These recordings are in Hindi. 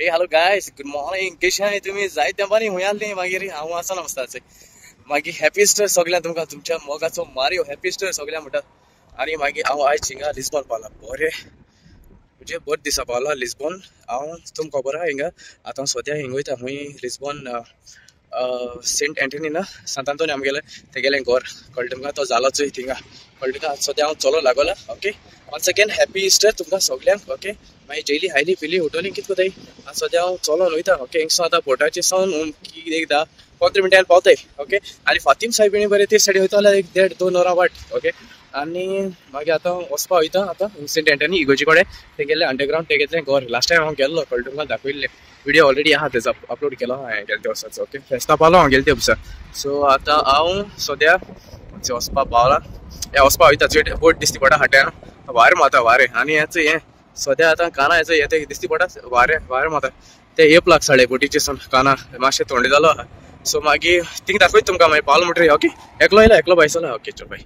Hey, hello guys. Good morning. कशे आहे तुम्ही? जायत्या बरी हुयाल नाही मागीर हांव आसा नसताचे. मागीर हॅपी स्टर सगळ्या तुमकां तुमच्या मोगाचो मारियो हॅपी स्टर सगळ्या म्हणटात. आनी मागीर हांव आयज हिंगा लिस्बॉन पावला. बरें म्हणजे बरे दिसा पावला लिस्बॉन. हांव तुमकां खबर आहा हिंगा आतां सद्या हिंग वयता हुंय लिस्बॉन सेंट एंटनी ना सांत आंतोनी आमगेले तेगेलें घर कळ्ळें तुमकां तो जालोच थिंगा कळ्ळें तुमकां सद्या हांव चलो लागला. Okay once again happy Easter तुमकां सगळ्यांक. ओके मागीर जेली हायली पिली उठोली कितें कोताय आतां सद्या हांव चलोन वयता. ओके हिंगसो आतां बोटाचेर सावन एक 10-15 मिनटान पावताय. ओके आनी फातीम सायबिणी बरें ते सायडी वयता जाल्यार 1.5-2 वरां वाट. ओके आनी मागीर आतां वचपा वयता आतां सेंट एंटनी इगोर्जी कडेन तेगेलें अंडरग्रावंड तेगेलें घर लास्ट टायम हांव गेल्लो कळ्ळें तुमकां दाखयल्लें व्हिडिओ ऑलरेडी आहा तेजो अपलोड केलो हांवें गेले ते वर्साचो. ओके फेस्ता पावलो हांव गेले ते वर्सा. सो आतां हांव सद्या वचपा पावला वचपा वयता चेड बोट दिसती पडटा हाट्यान वारें मारता वारें आनी हें सद्या आतां काना हेचो येता दिसती पडटा वारें मारता ते येप लाग साडे बोटीचेर काना मातशें थंड जालो आहा. सो मागीर थिंग दाखयता तुमकां मागीर पावलो म्हणटरी. ओके एकलो येयला एकलो भायसलो. ओके चल बाय.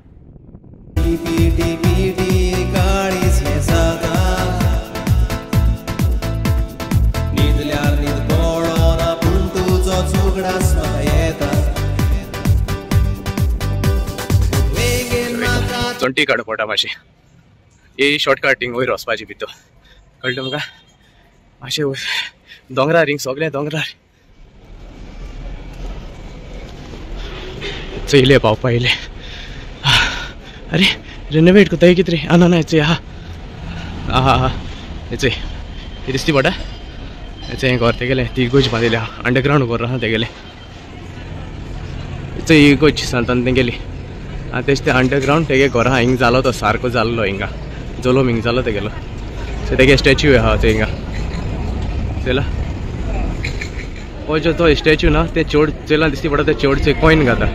चोंटी काडू पडटा मातशी ही शॉर्टकट हिंग वयर वचपाची भितर कळ्ळें तुमकां मातशें दोंगरार हिंग सगळें दोंगरार चयले पावपा येयले. अरे रेनोवेट कोताय कितें रे ना हेचें आहा आहा हेचें हे दिसती पडटा हेचें हें घर तेगेलें ती इगोज बांदिल्ली आहा अंडरग्रावंड घर आहा तेगेलें हेचें इगोज सांतान तेगेली आनी तेच ते अंडरग्रावंड तेगे घर आहा हिंग जालो तो सारको जाल्लो हिंगा जोलोम हिंग जालो तेगेलो. सो तेगे स्टॅच्यू आहा ते हिंगा चला हो जो तो स्टॅच्यू ना ते चेड चेला दिसती पडटा ते चेडचे कॉइन घाता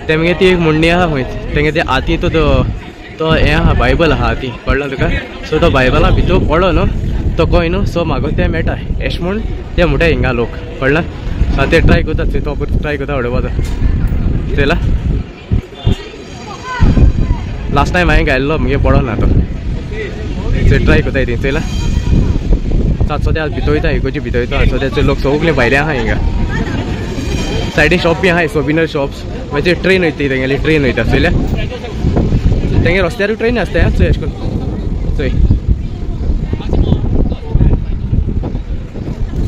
ते मगे ती एक मुंडी आहा खंय तेंगे ते आती तो हें आहा बायबल आहा आती कळ्ळें तुका. सो तो बायबला भितर पडलो न्हू तो कॉइन सो म्हाका ते मेळटा एश म्हूण ते म्हणटा हिंगा लोक कळ्ळें. सो ते ट्राय करतात तो ट्राय करता उडोवपाचो चला. लास्ट टायम हांवें घायल्लो मगे पडो ना तो ट्राय करताय ती चला. सद्या भितर वयता इगोर्जी भितर वयता सद्याचे लोक सगळे भायले आहा हिंगा सायडीन शॉप बी आहा सोबिनर शॉप्स मागीर ट्रेन वयता तेंगेली ट्रेन वयता चल्या तेंगे रस्त्यारूय ट्रेन आसता चोय अशें करून चोय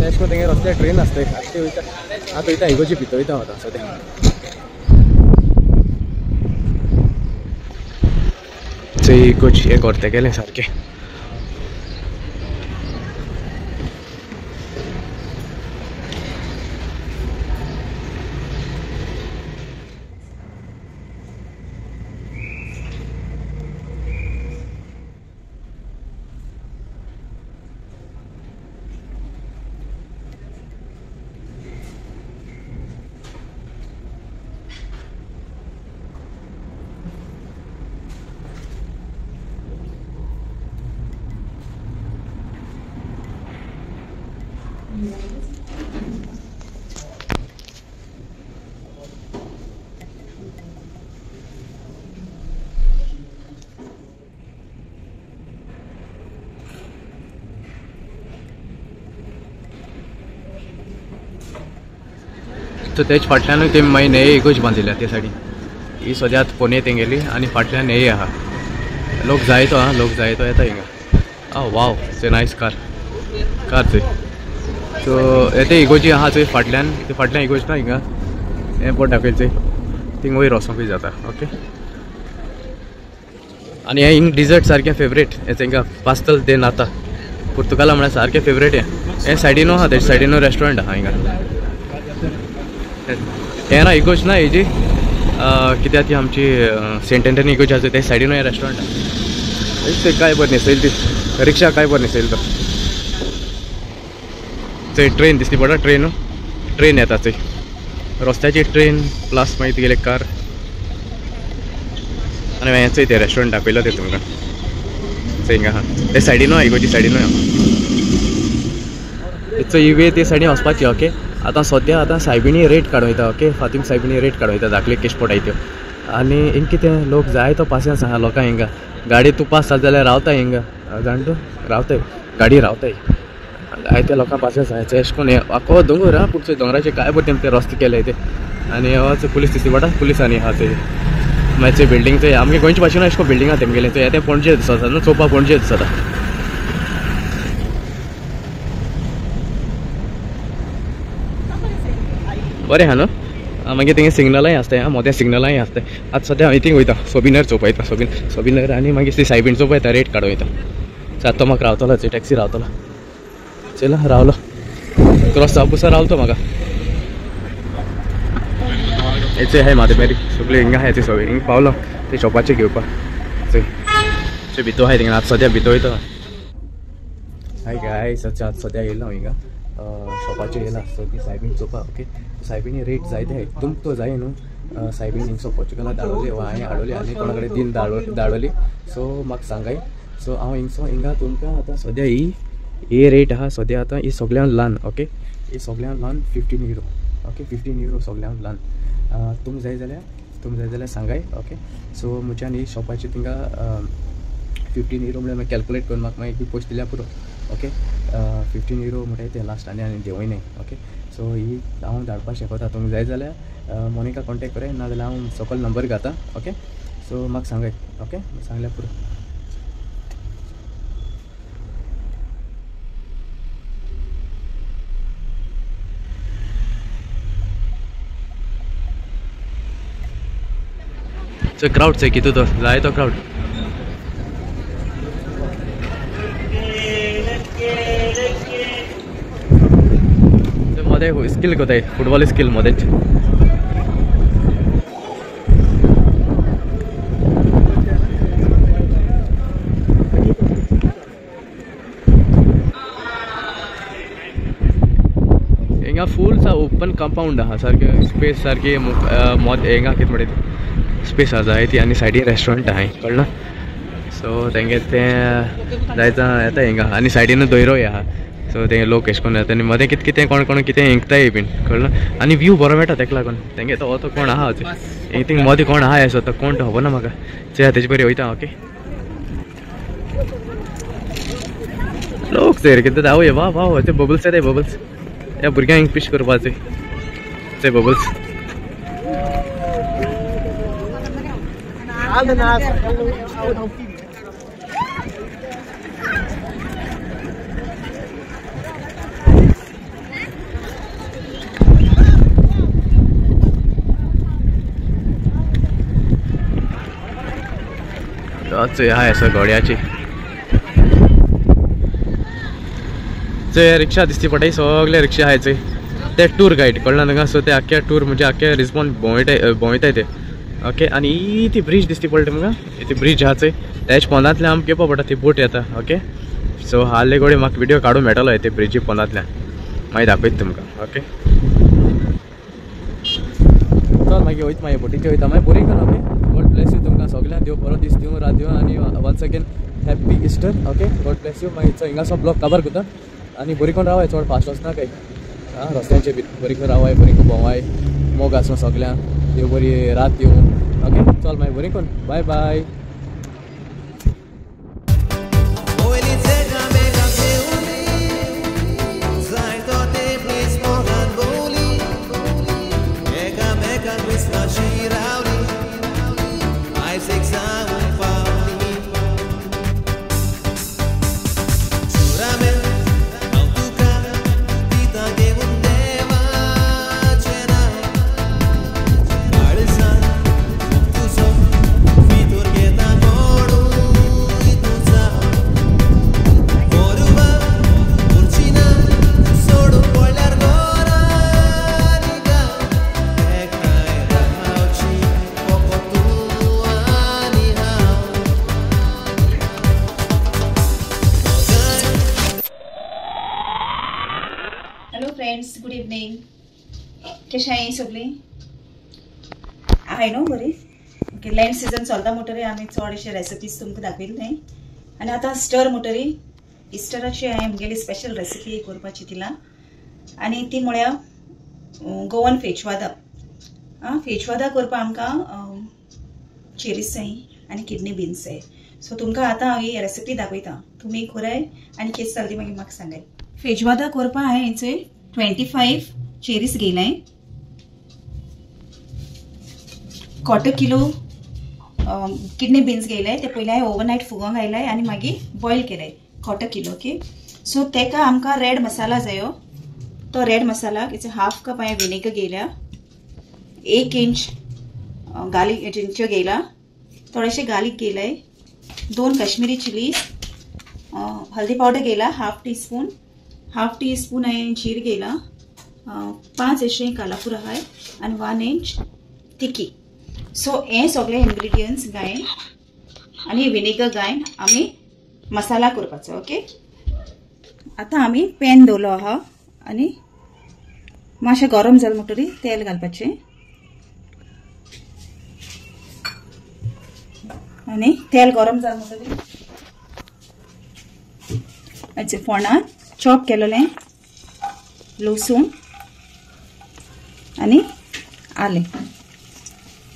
अशें करून तेंगे रस्त्यार ट्रेन आसता आतां वयता आतां वयता इगोर्जी भितर वयता आतां सद्या. चोय इगोर्ज हें घर तेगेलें सारकें तो तेच फाटल्यानूय ते मागीर न्हंये इगोज बांदिल्ल्या ते सायडीन ही सद्या पोने तेंगेली आनी फाटल्यान न्हंये आहा लोक जायतो येता हिंगा. वाव ते नायस कार चोय सो येते इगोजी आहा चोय फाटल्यान ते फाटल्यान इगोज ना हिंगा हें पोट दाखयल चोय थिंग वयर वचोंकूय जाता. ओके आनी हें हिंग डिजर्ट सारकें फेवरेट हें तेंकां पास्तल दे नाता पुर्तुगाला म्हळ्यार सारकें फेवरेट हें सायडीनू आहा तेजे सायडीनू रेस्टॉरंट आहा हिंगा हें ना इगोज ना हेजी कित्याक ती आमची सेंट एंटनी इगोज आसा ते सायडीन हें रेस्टॉरंट ते काय बरें न्हेसयली ती रिक्षा काय बरें न्हेसयली तो थंय ट्रेन दिसती पडटा ट्रेन येता थंय रस्त्याची ट्रेन प्लस मागीर तुगेले कार आनी मागीर चोय ते रेस्टॉरंट दाखयलो ते तुमकां थंय हिंगा आहा ते सायडीनू आहा इगोजी सायडीनूय आहा ही वे ते सायडीन वचपाची. ओके आतां सद्या आतां सायबिणी रेट काडूयता. ओके फातीम सायबिणी रेट काडूयता धाकले केश पडाय त्यो आनी हिंग कितें लोक जाय तो पासियन्स आहा लोकांक हिंगा गाडी तूं पास जाता जाल्यार रावता हिंगा जाण तूं रावताय गाडी रावताय जायत्या लोकां पासून जायचं अशें करून आखो दोंगर हा पुढचे दोंगराचे काय पडटे ते रस्ते केले ते आनी पुलीस दिसती पडटा पुलिसांनी आहा ते मागीर बिल्डींग ते आमगे गोंयचे भाशेन अशें बिल्डींग आहा तेमगेले ते पणजे दिसता न्हू चोवपा पणजे दिसता बरें आहा न्हू मागीर थिंगा सिग्नलाय आसताय मोठ्या सिग्नलाय आसताय आतां सद्या हांव थिंग वयता सोबिनर चोवपा सोबिनर आनी मागीर ती सायबीण चोवपा येता रेट काडूं वयता आतां म्हाका रावतलो टॅक्सी रावतलो चला रावलो क्रॉस जावपुसा रावलो म्हाका हेचे हाय म्हाजे मेरी सगळे हिंगा आहाय ते सगळे हिंगा पावलो ते शॉपाचे घेवपाक ते भितर आहाय थिंगा आतां सद्या भितर वयता हाय गाय सद्या येयलो हांव हिंगा शॉपाचे येयला सो ती सायबीण चोवपा ओके सायबीणी रेट जायते हाय तुमकां तो जाय न्हू सायबीण हिंगसो पोर्चुगला धाडवली वा हांवें हाडवली आनी कोणा कडेन दिन धाडवली सो म्हाका सांगाय सो हांव हिंगा तुमकां आतां सद्या ही रेट आहा सद्या आतां ही सगळ्यांत ल्हान ओके ही सगळ्यांत ल्हान 15 euro ओके 15 euro सगळ्यांत ल्हान तुमकां जाय जाल्यार सांगाय ओके सो म्हज्यान ही शॉपाची थिंगा 15 euro म्हळ्यार कॅल्कुलेट करून म्हाका मागीर पयशे दिल्यार पुरो ओके 15 euro म्हणटा ते लास्ट आनी देवूय न्हय ओके सो ही हांव धाडपाक शकता तुमकां जाय जाल्यार मोनिका कॉन्टेक्ट कराय ना जाल्यार हांव सकयल नंबर घाता ओके सो म्हाका सांगाय ओके सांगल्यार पुरो क्राउड से कितू तो जाय तो क्राउड मोदे स्किल कोताय फुटबॉल स्किल मोदे हिंगा फूल सा ओपन कंपाउंड आहा सारके स्पेस सारकी मोद हिंगा कितें म्हणटा स्पेस आहा जाय ती आनी सायडीन रेस्टॉरंट आहाय कळना सो तेंगे तें जायता येता हिंगा आनी सायडीन दोयरोय आहा सो ते लोक एश कोन्न येता आनी मदें कितें कितें कोण कितें इंकताय बीन कळना आनी व्यू बरो मेळटा तेका लागून तेंगे तो कोण आहा थिंग मदें कोण आहा असो तो कोण तो खबर ना म्हाका चे तेजे बरें वयता ओके लोक सर कितें आवय वा वा ते बबल्स येताय बबल्स ह्या भुरग्यांक फिश करपाचे ते बबल्स हाय असं घोड्याची रिक्षा दिसती पडटाय सगळे रिक्षा आहाय ते टूर गायड कळना तुका सो ते आख्या टूर म्हणजे आख्या रिस्पॉन्स भोंवयताय ते ओके आनी ती ब्रिज दिसती पडटा तुमकां ती ब्रिज आहा तेज पोंदांतल्यान आमकां येवपा पडटा ती बोट येता ओके सो हाल्ले गोडे म्हाका व्हिडिओ काडूं मेळटलो ते ब्रिजी पोंदांतल्यान मागीर दाखयता तुमकां ओके चल मागीर वयता मागीर बोटीचे वयता मागीर बरी करून ओके गॉड ब्लेस यू तुमकां सगळ्यांक देव बरो दीस दिवं रात दिवं आनी once again happy Easter okay God bless you मागीर हिंगासो ब्लॉग काबार करता आनी बरी करून रावाय चड फास्ट वचना काय रस्त्यांचे बी बरी करून रावाय बरी करून भोंवाय मोग आसूं सगळ्यांक देव बरी रात दिवं ओके चल मागीर बरी करून bye bye friends good evening कशें आहाय सगळीं हाय न्हू बरी ओके लँड सीजन चलता म्हणटरी आमी चड अशे रेसिपीज तुमकां दाखयले न्हय आनी आतां स्टर म्हणटरी इस्टराची हांवें आमगेली स्पेशल रेसिपी करपाची तिला आनी ती म्हळ्यार गोवन फेचवादा करपा आमकां चेरीस जाय आनी किडनी बीन्स जाय सो तुमकां आतां हांव ही रेसिपी दाखयता तुमी कराय आनी केस जाली मागीर म्हाका सांगाय फेजवादा करपा हांवें हेंचे 25 चेरीस घेयलाय. 1/4 किलो किडनी बीन्स घेयलाय. ते पयलीं हांवें ओवरनायट फुगोवंक घायलाय आनी मागीर बॉयल केलाय 1/4 किलो. ओके, सो तेका आमकां रेड मसाला जायो. तो रेड मसाला हेचे 1/2 कप हांवें विनेगर घेयला. 1 इंच गार्लिक जिंजर घेयला. थोडेशे गार्लिक घेयलाय. 2 काश्मीरी चिलीज. हल्दी पावडर घेयला 1/2 टीस्पून. 1/2 टीस्पून हांवें जीर घेयला. 5 अशें कालापूर आहाय आनी 1 इंच तिकी. सो हे सगळे इन्ग्रेडियंट्स घायन आनी विनेगर घायन आमी मसाला करपाचो. ओके, आतां आमी पॅन दवरलो आहा आनी मातशें गरम जालें म्हणटरी तेल घालपाचें आनी तेल गरम जालें म्हणटरी हेचे फोंडान चॉप केलेलें लसूण आनी आलें.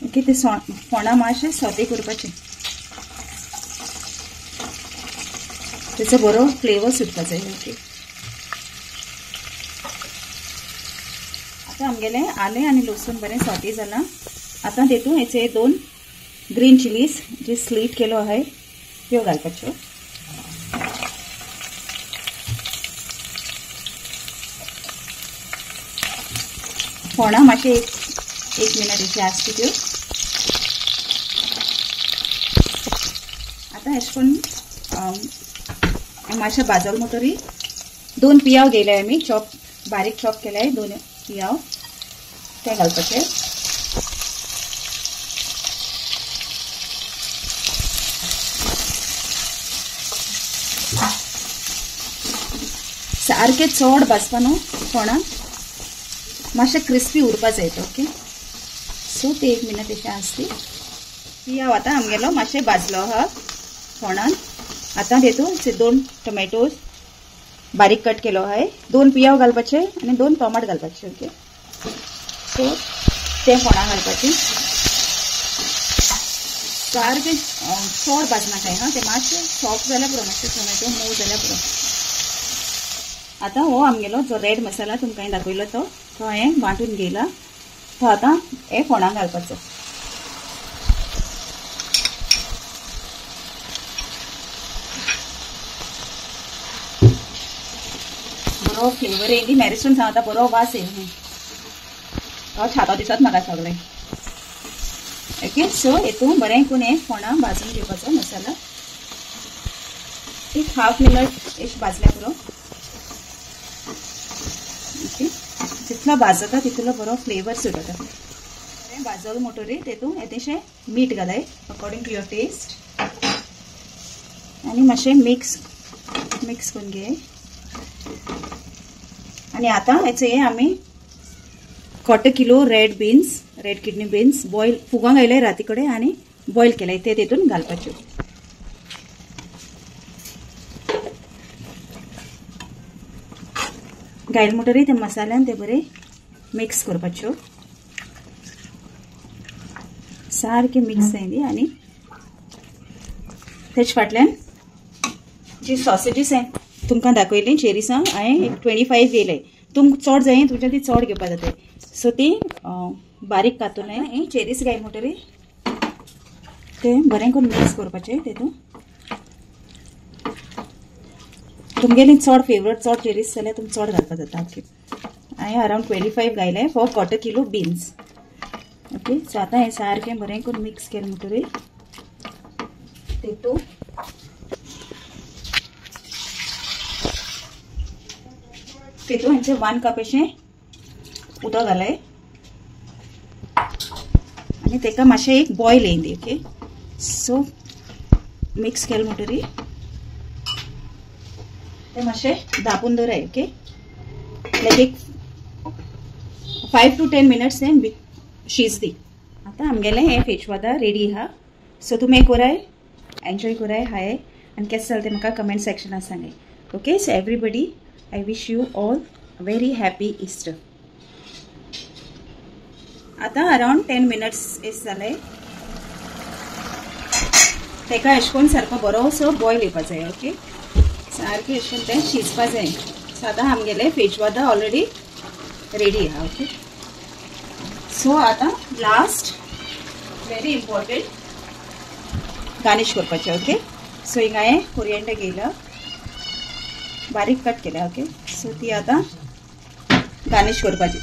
ओके, ते फोंडां मातशें सोते करपाचें. तेचो बरो फ्लेवर सुटपा जाय. ओके, आतां आमगेलें आलें आनी लसूण बरें सोते जालां. आतां तेतून हेचे 2 ग्रीन चिलीज जे स्लीट केलो आहाय त्यो घालपाच्यो. फोंडां मातशें एक मिनट अशी आसता त्यो. आतां अशें करून मातशें भाजल म्हणटरी 2 पियाव घेयलाय आमी बारीक चॉप केलाय. 2 पियाव ते घालपाचे. सारकें चड भाजपा न्हू फोंडां, मातशें क्रिस्पी उरपा जाय. ओके, सो ते 1 मिनट अशें आसता. पियाव आतां आमगेलो मातशें भाजलो आहा फोंडान. आतां तेतून 2 टोमॅटोज बारीक कट केलो आहाय. 2 पियाव घालपाचे आनी 2 टोमाट घालपाचे. ओके, सो ते फोंडां घालपाचे. सारकें चड भाजनाकाय हा, ते मातशें सॉफ्ट जाल्यार पुरो, मातशें टोमॅटो मोव जाल्यार पुरो. आतां हो आमगेलो जो रेड मसाला तुमकां हांवें दाखयलो तो हांवें वांटून घेयला. तो आतां हे फोंडां घालपाचो. बरो फ्लेवर येयली. मॅरिस्टून सांगता बरो वास येयली. तो छातो दिसत म्हाका सगळें. ओके, सो हेतून बरें करून हे फोंडां भाजून घेवपाचो मसाला. एक 1/2 मिनट एक भाजल्या पुरो. ओके, जितलो भाजता तितलो बरो फ्लेवर सुटता. बरें भाजल म्हणटरी तेतून येदेशें मीठ घालाय अकॉर्डिंग टू युअर टेस्ट आनी मातशें मिक्स करून घे. आनी आतां हेचे हे आमी 1/4 kilo red kidney beans boil फुगोवंक घायलाय राती कडेन आनी बॉयल केलाय ते तेतून घालपाच्यो. घायल म्हणटरी ते मसाल्यान ते बरे मिक्स करपाच्यो. सारके मिक्स जायली आनी तेच फाटल्यान जी सॉसेजीस हांवें तुमकां दाखयली चेरीसां हांवें एक 25 घेयले. तुमकां चड जाय तुमच्या ती चड घेवपा जाता. सो ती बारीक कातून हांवें चेरीस घायल म्हणटरी ते बरें करून मिक्स करपाचें. तेतून तुमगेली चड फेवरेट चड चेरीस जाल्यार तुमी चड घालपा जाता. ओके, हांवें अरावंड 25 घायले for 1/4 kilo beans. Okay, so आतां हें सारकें बरें करून मिक्स केलें म्हणटरी तेतून हेंचे 1 कप अशें उदक घालाय आनी तेका मातशें एक बॉयल येयली. ओके, सो मिक्स केलें म्हणटरी ते मातशें धापून दवराय. ओके, लायक एक 5 to 10 मिनट्स हें शिजदी. आतां आमगेलें हें फेजवादा रेडी आहा. सो तुमी कोराय एन्जॉय कोराय हाय आनी केस जालें तें म्हाका कमेंट सेक्शनान सांगाय. Okay, so everybody I wish you all a very happy Easter. आता अराउंड 10 मिनट्स इस जाले. तेका अशें करून सारको बरोसो बॉयल येवपा जाय. ओके, सारकें अशें तें शिजपा जाय. सो आतां आमगेले फेजवादा ऑलरेडी रेडी आहा. ओके. सो आतां लास्ट व्हेरी इम्पॉर्टंट गार्निश करपाचें. ओके. सो हिंगा हांवें कोरिएंडर घेयला, बारीक कट केल्या. ओके. सो ती आतां गार्निश करपाची.